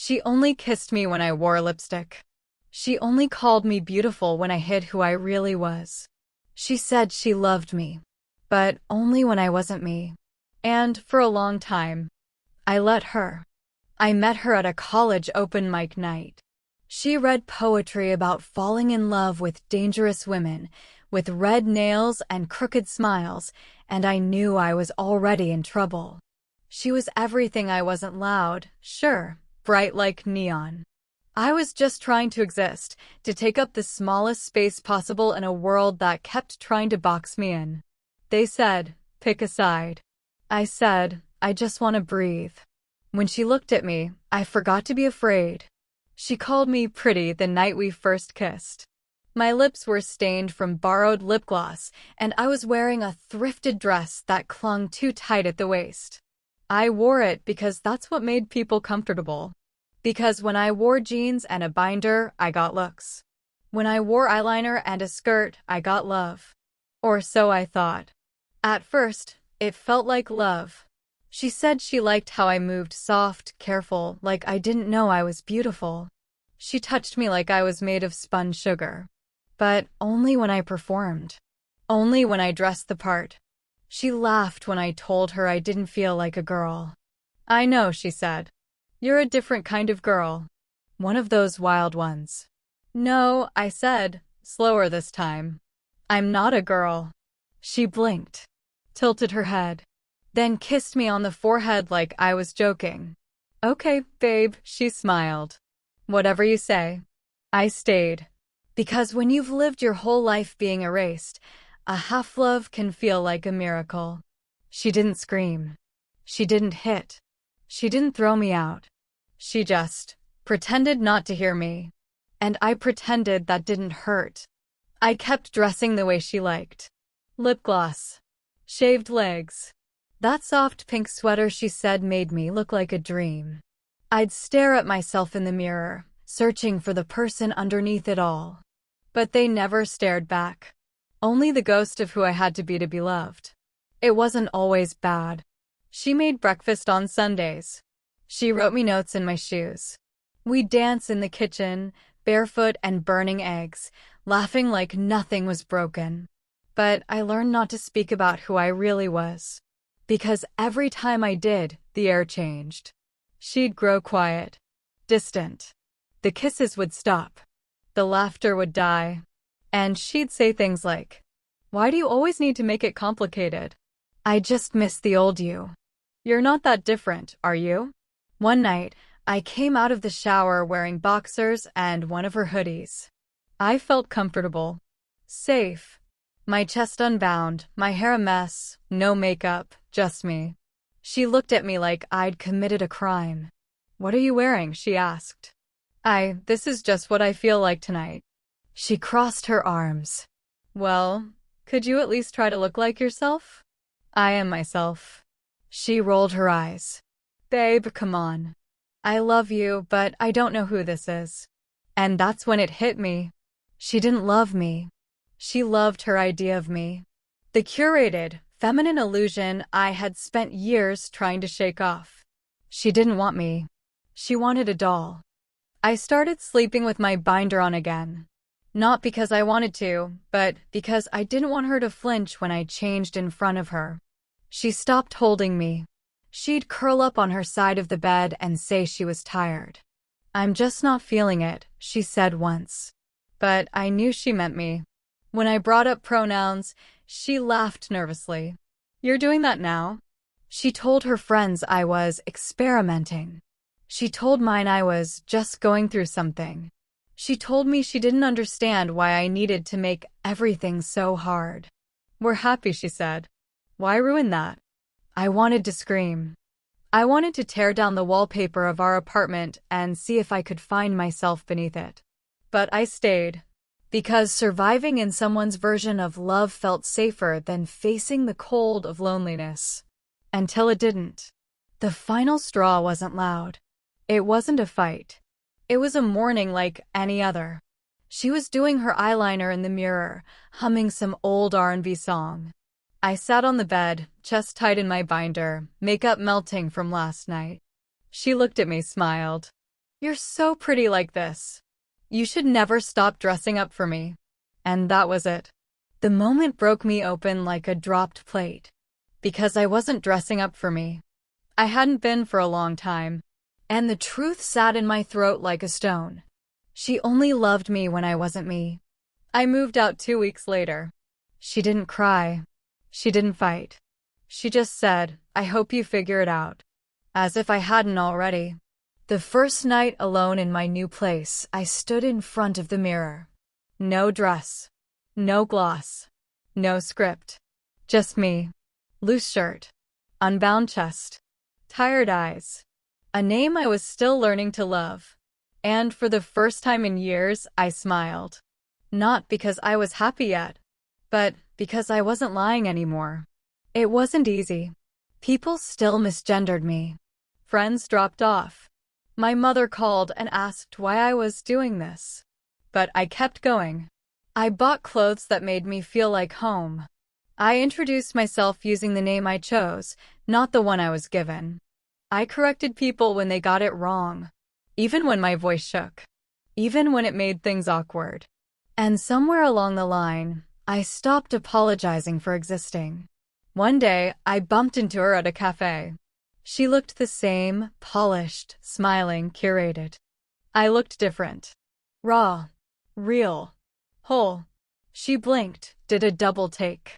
She only kissed me when I wore lipstick. She only called me beautiful when I hid who I really was. She said she loved me, but only when I wasn't me. And for a long time, I let her. I met her at a college open mic night. She read poetry about falling in love with dangerous women, with red nails and crooked smiles, and I knew I was already in trouble. She was everything I wasn't: loud, sure, bright like neon. I was just trying to exist, to take up the smallest space possible in a world that kept trying to box me in. They said, pick a side. I said, I just want to breathe. When she looked at me, I forgot to be afraid. She called me pretty the night we first kissed. My lips were stained from borrowed lip gloss, and I was wearing a thrifted dress that clung too tight at the waist. I wore it because that's what made people comfortable. Because when I wore jeans and a binder, I got looks. When I wore eyeliner and a skirt, I got love. Or so I thought. At first, it felt like love. She said she liked how I moved soft, careful, like I didn't know I was beautiful. She touched me like I was made of spun sugar. But only when I performed. Only when I dressed the part. She laughed when I told her I didn't feel like a girl. I know, she said. You're a different kind of girl. One of those wild ones. No, I said, slower this time. I'm not a girl. She blinked, tilted her head, then kissed me on the forehead like I was joking. Okay, babe, she smiled. Whatever you say. I stayed. Because when you've lived your whole life being erased, a half-love can feel like a miracle. She didn't scream. She didn't hit. She didn't throw me out. She just pretended not to hear me. And I pretended that didn't hurt. I kept dressing the way she liked. Lip gloss. Shaved legs. That soft pink sweater she said made me look like a dream. I'd stare at myself in the mirror, searching for the person underneath it all. But they never stared back. Only the ghost of who I had to be loved. It wasn't always bad. She made breakfast on Sundays. She wrote me notes in my shoes. We'd dance in the kitchen, barefoot and burning eggs, laughing like nothing was broken. But I learned not to speak about who I really was. Because every time I did, the air changed. She'd grow quiet, distant. The kisses would stop. The laughter would die. And she'd say things like, "Why do you always need to make it complicated? I just miss the old you. You're not that different, are you?" One night, I came out of the shower wearing boxers and one of her hoodies. I felt comfortable. Safe. My chest unbound, my hair a mess, no makeup, just me. She looked at me like I'd committed a crime. "What are you wearing?" she asked. This is just what I feel like tonight." She crossed her arms. "Well, could you at least try to look like yourself?" "I am myself." She rolled her eyes. "Babe, come on. I love you, but I don't know who this is." And that's when it hit me. She didn't love me. She loved her idea of me. The curated, feminine illusion I had spent years trying to shake off. She didn't want me. She wanted a doll. I started sleeping with my binder on again. Not because I wanted to, but because I didn't want her to flinch when I changed in front of her. She stopped holding me. She'd curl up on her side of the bed and say she was tired. "I'm just not feeling it," she said once. But I knew she meant me. When I brought up pronouns, she laughed nervously. "You're doing that now?" She told her friends I was experimenting. She told mine I was just going through something. She told me she didn't understand why I needed to make everything so hard. "We're happy," she said. "Why ruin that?" I wanted to scream. I wanted to tear down the wallpaper of our apartment and see if I could find myself beneath it. But I stayed. Because surviving in someone's version of love felt safer than facing the cold of loneliness. Until it didn't. The final straw wasn't loud. It wasn't a fight. It was a morning like any other. She was doing her eyeliner in the mirror, humming some old R&B song. I sat on the bed, chest tight in my binder, makeup melting from last night. She looked at me, smiled. "You're so pretty like this. You should never stop dressing up for me." And that was it. The moment broke me open like a dropped plate. Because I wasn't dressing up for me. I hadn't been for a long time. And the truth sat in my throat like a stone. She only loved me when I wasn't me. I moved out 2 weeks later. She didn't cry. She didn't fight. She just said, "I hope you figure it out." As if I hadn't already. The first night alone in my new place, I stood in front of the mirror. No dress. No gloss. No script. Just me. Loose shirt. Unbound chest. Tired eyes. A name I was still learning to love. And for the first time in years, I smiled. Not because I was happy yet, but because I wasn't lying anymore. It wasn't easy. People still misgendered me. Friends dropped off. My mother called and asked why I was doing this. But I kept going. I bought clothes that made me feel like home. I introduced myself using the name I chose, not the one I was given. I corrected people when they got it wrong. Even when my voice shook. Even when it made things awkward. And somewhere along the line, I stopped apologizing for existing. One day, I bumped into her at a cafe. She looked the same, polished, smiling, curated. I looked different. Raw. Real. Whole. She blinked, did a double take.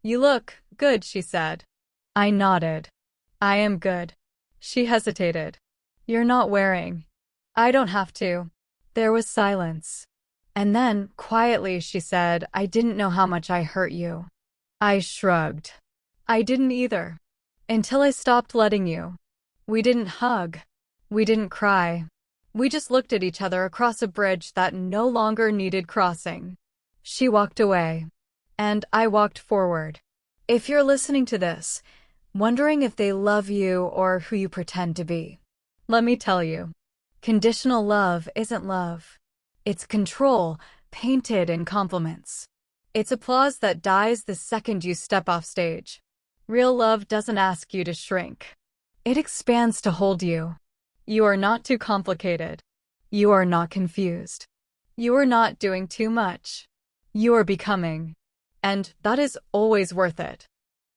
"You look good," she said. I nodded. "I am good." She hesitated. "You're not wearing." "I don't have to." There was silence. And then, quietly, she said, "I didn't know how much I hurt you." I shrugged. "I didn't either. Until I stopped letting you." We didn't hug. We didn't cry. We just looked at each other across a bridge that no longer needed crossing. She walked away. And I walked forward. If you're listening to this, wondering if they love you or who you pretend to be, let me tell you, conditional love isn't love. It's control, painted in compliments. It's applause that dies the second you step off stage. Real love doesn't ask you to shrink. It expands to hold you. You are not too complicated. You are not confused. You are not doing too much. You are becoming. And that is always worth it.